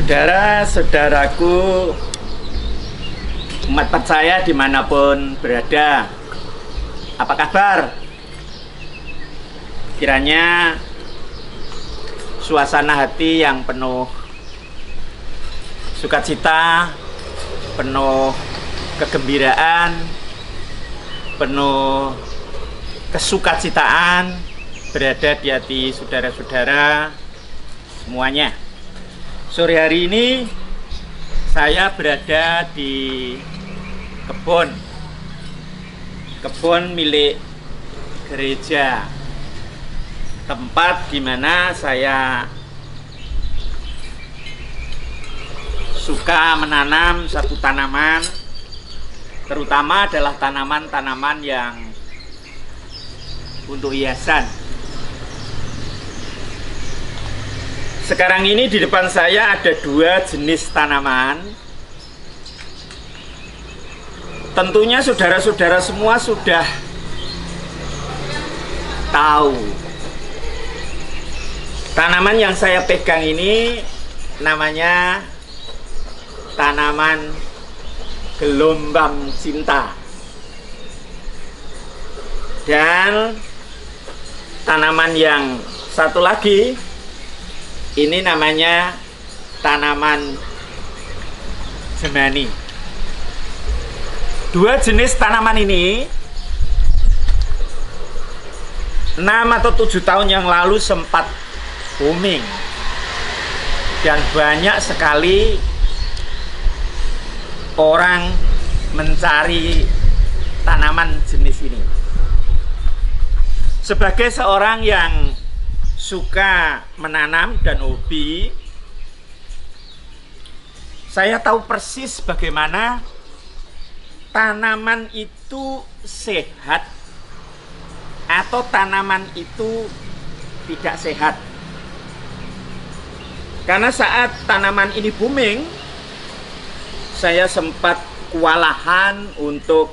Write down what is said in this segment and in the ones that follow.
Saudara-saudaraku, umat percaya dimanapun berada, apa kabar? Kiranya suasana hati yang penuh sukacita, penuh kegembiraan, penuh kesukacitaan berada di hati saudara-saudara semuanya. Sore hari ini saya berada di kebun milik gereja, tempat di mana saya suka menanam satu tanaman, terutama adalah tanaman-tanaman yang untuk hiasan. Sekarang ini di depan saya ada dua jenis tanaman. Tentunya saudara-saudara semua sudah tahu. Tanaman yang saya pegang ini namanya tanaman gelombang cinta. Dan tanaman yang satu lagi ini namanya tanaman jemani. Dua jenis tanaman ini 6 atau 7 tahun yang lalu sempat booming, dan banyak sekali orang mencari tanaman jenis ini. Sebagai seorang yang suka menanam dan hobi, saya tahu persis bagaimana tanaman itu sehat atau tanaman itu tidak sehat. Karena saat tanaman ini booming, saya sempat kewalahan untuk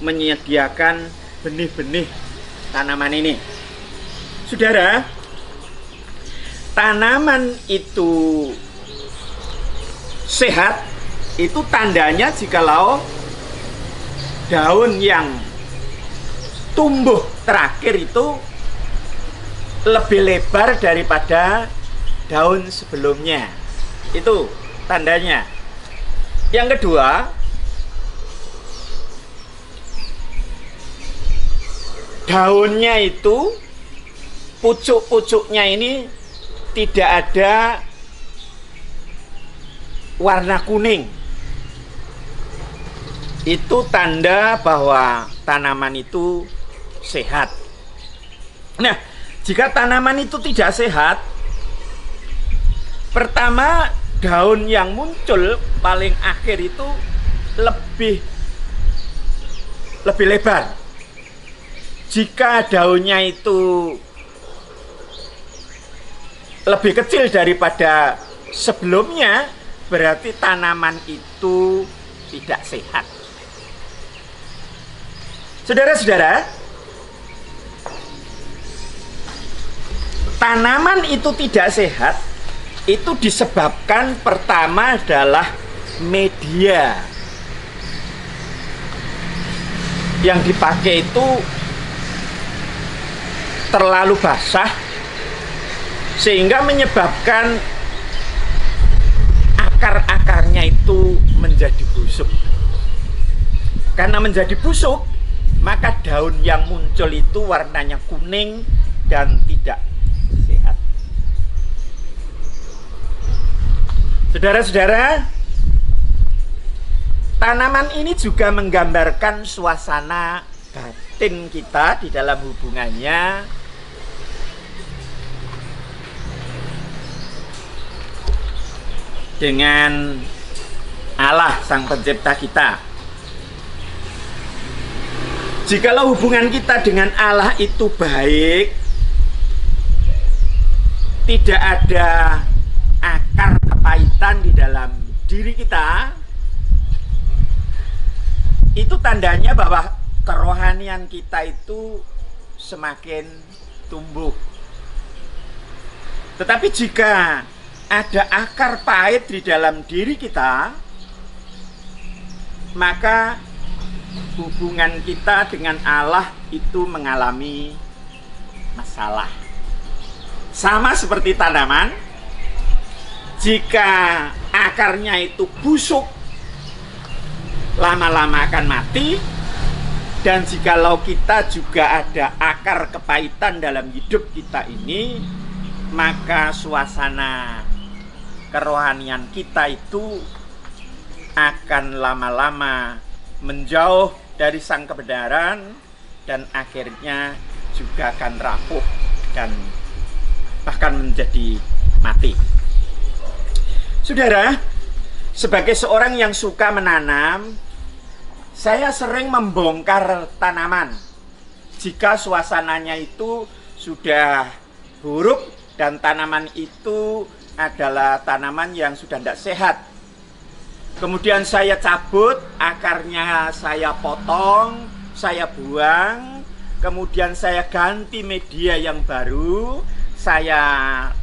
menyediakan benih-benih tanaman ini. Saudara, tanaman itu sehat, itu tandanya jikalau daun yang tumbuh terakhir itu lebih lebar daripada daun sebelumnya. Itu tandanya. Yang kedua, daunnya itu, pucuk-pucuknya ini tidak ada warna kuning. Itu tanda bahwa tanaman itu sehat. Nah, jika tanaman itu tidak sehat, pertama daun yang muncul paling akhir itu lebih lebar. Jika daunnya itu lebih kecil daripada sebelumnya, berarti tanaman itu tidak sehat. Saudara-saudara, tanaman itu tidak sehat itu disebabkan pertama adalah media yang dipakai itu terlalu basah, sehingga menyebabkan akar-akarnya itu menjadi busuk. Karena menjadi busuk, maka daun yang muncul itu warnanya kuning dan tidak sehat. Saudara-saudara, tanaman ini juga menggambarkan suasana batin kita di dalam hubungannya dengan Allah Sang Pencipta kita. Jikalau hubungan kita dengan Allah itu baik, tidak ada akar kepahitan di dalam diri kita, itu tandanya bahwa kerohanian kita itu semakin tumbuh. Tetapi jika ada akar pahit di dalam diri kita, maka hubungan kita dengan Allah itu mengalami masalah. Sama seperti tanaman, jika akarnya itu busuk, lama-lama akan mati. Dan jikalau kita juga ada akar kepahitan dalam hidup kita ini, maka suasana kerohanian kita itu akan lama-lama menjauh dari sang kebenaran, dan akhirnya juga akan rapuh dan bahkan menjadi mati. Saudara, sebagai seorang yang suka menanam, saya sering membongkar tanaman jika suasananya itu sudah buruk dan tanaman itu adalah tanaman yang sudah tidak sehat. Kemudian saya cabut, akarnya saya potong, saya buang, kemudian saya ganti media yang baru, saya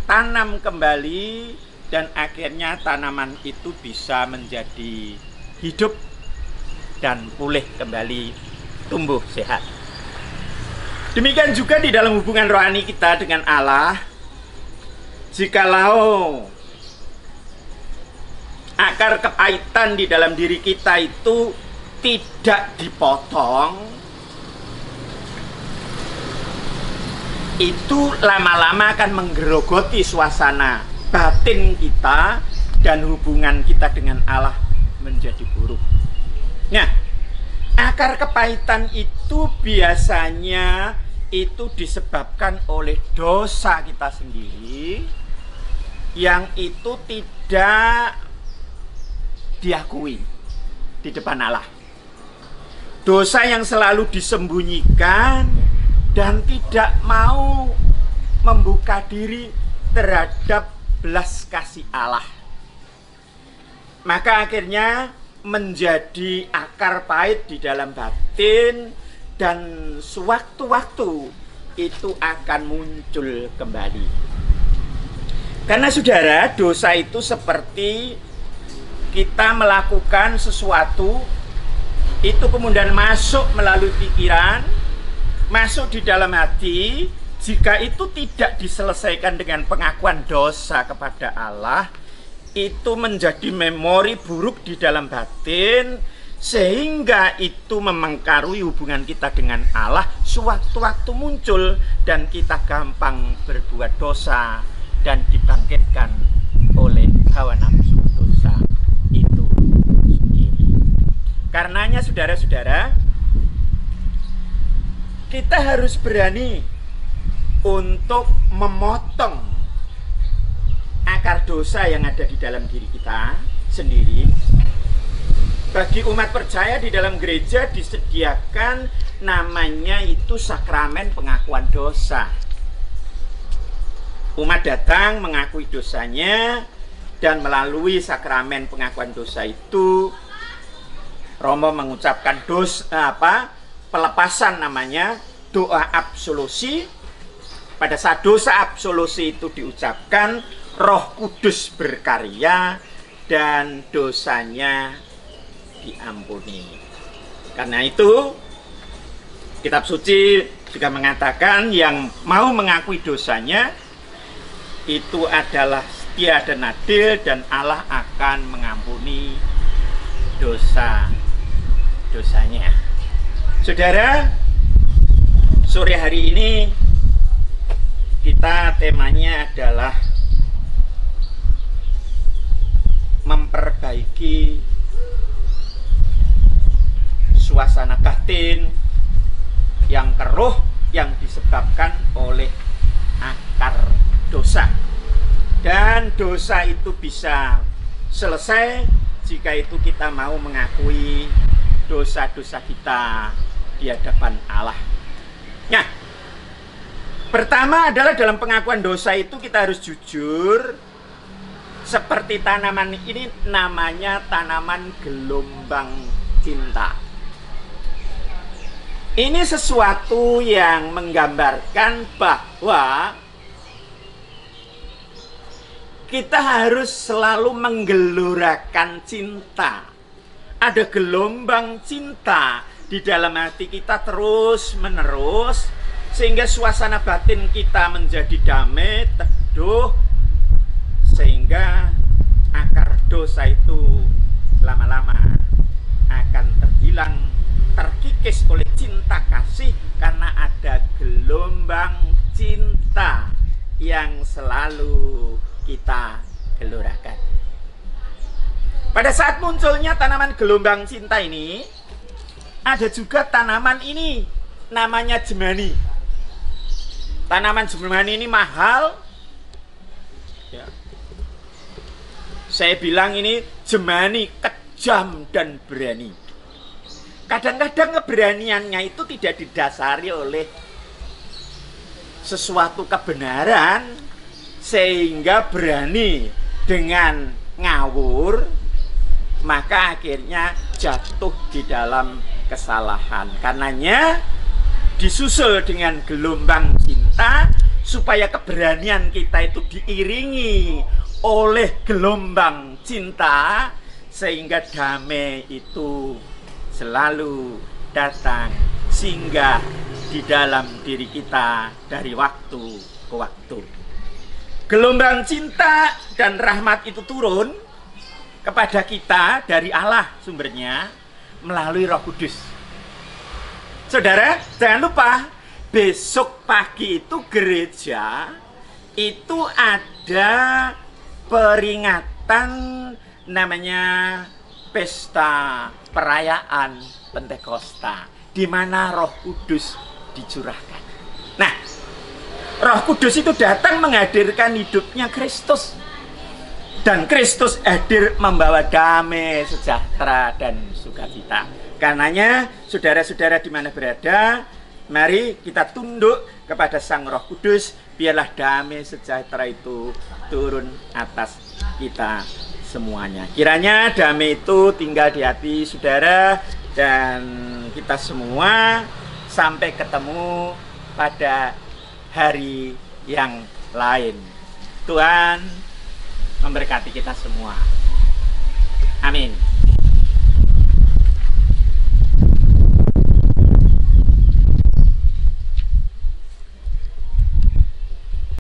tanam kembali, dan akhirnya tanaman itu bisa menjadi hidup dan pulih kembali, tumbuh sehat. Demikian juga di dalam hubungan rohani kita dengan Allah. Jikalau akar kepahitan di dalam diri kita itu tidak dipotong, itu lama-lama akan menggerogoti suasana batin kita, dan hubungan kita dengan Allah menjadi buruk. Nah, akar kepahitan itu biasanya itu disebabkan oleh dosa kita sendiri yang itu tidak diakui di depan Allah. Dosa yang selalu disembunyikan dan tidak mau membuka diri terhadap belas kasih Allah. Maka akhirnya menjadi akar pahit di dalam batin, dan sewaktu-waktu itu akan muncul kembali. Karena saudara, dosa itu seperti kita melakukan sesuatu, itu kemudian masuk melalui pikiran, masuk di dalam hati. Jika itu tidak diselesaikan dengan pengakuan dosa kepada Allah, itu menjadi memori buruk di dalam batin, sehingga itu memengkarui hubungan kita dengan Allah. Sewaktu-waktu muncul, dan kita gampang berbuat dosa dan dibangkitkan oleh hawa nafsu dosa itu sendiri. Karenanya saudara-saudara, kita harus berani untuk memotong akar dosa yang ada di dalam diri kita sendiri. Bagi umat percaya di dalam gereja disediakan namanya itu sakramen pengakuan dosa. Umat datang mengakui dosanya, dan melalui sakramen pengakuan dosa itu Romo mengucapkan pelepasan, namanya doa absolusi. Pada saat dosa absolusi itu diucapkan, Roh Kudus berkarya dan dosanya diampuni. Karena itu kitab suci juga mengatakan yang mau mengakui dosanya itu adalah setia dan adil, dan Allah akan mengampuni dosa-dosanya. Saudara, sore hari ini kita temanya adalah memperbaiki suasana batin yang keruh yang disebabkan oleh akar dosa. Dan dosa itu bisa selesai jika itu kita mau mengakui dosa-dosa kita di hadapan Allah. Nah, pertama adalah dalam pengakuan dosa itu kita harus jujur. Seperti tanaman ini, namanya tanaman gelombang cinta. Ini sesuatu yang menggambarkan bahwa kita harus selalu menggelorakan cinta. Ada gelombang cinta di dalam hati kita terus menerus, sehingga suasana batin kita menjadi damai, teduh, sehingga akar dosa itu lama-lama akan terhilang, terkikis oleh cinta kasih, karena ada gelombang cinta yang selalu kita gelorakan. Pada saat munculnya tanaman gelombang cinta ini, ada juga tanaman ini, namanya jemani. Tanaman jemani ini mahal. Ya. Saya bilang ini jemani kejam dan berani. Kadang-kadang keberaniannya itu tidak didasari oleh sesuatu kebenaran, sehingga berani dengan ngawur, maka akhirnya jatuh di dalam kesalahan. Karenanya disusul dengan gelombang cinta, supaya keberanian kita itu diiringi oleh gelombang cinta, sehingga damai itu selalu datang singgah di dalam diri kita dari waktu ke waktu. Gelombang cinta dan rahmat itu turun kepada kita dari Allah sumbernya melalui Roh Kudus. Saudara, jangan lupa besok pagi itu gereja itu ada peringatan namanya pesta perayaan Pentakosta, di mana Roh Kudus dicurahkan. Nah, Roh Kudus itu datang menghadirkan hidupnya Kristus. Dan Kristus hadir membawa damai, sejahtera, dan sukacita. Karenanya, saudara-saudara di mana berada, mari kita tunduk kepada Sang Roh Kudus, biarlah damai sejahtera itu turun atas kita semuanya. Kiranya damai itu tinggal di hati saudara dan kita semua, sampai ketemu pada hari yang lain. Tuhan memberkati kita semua. Amin.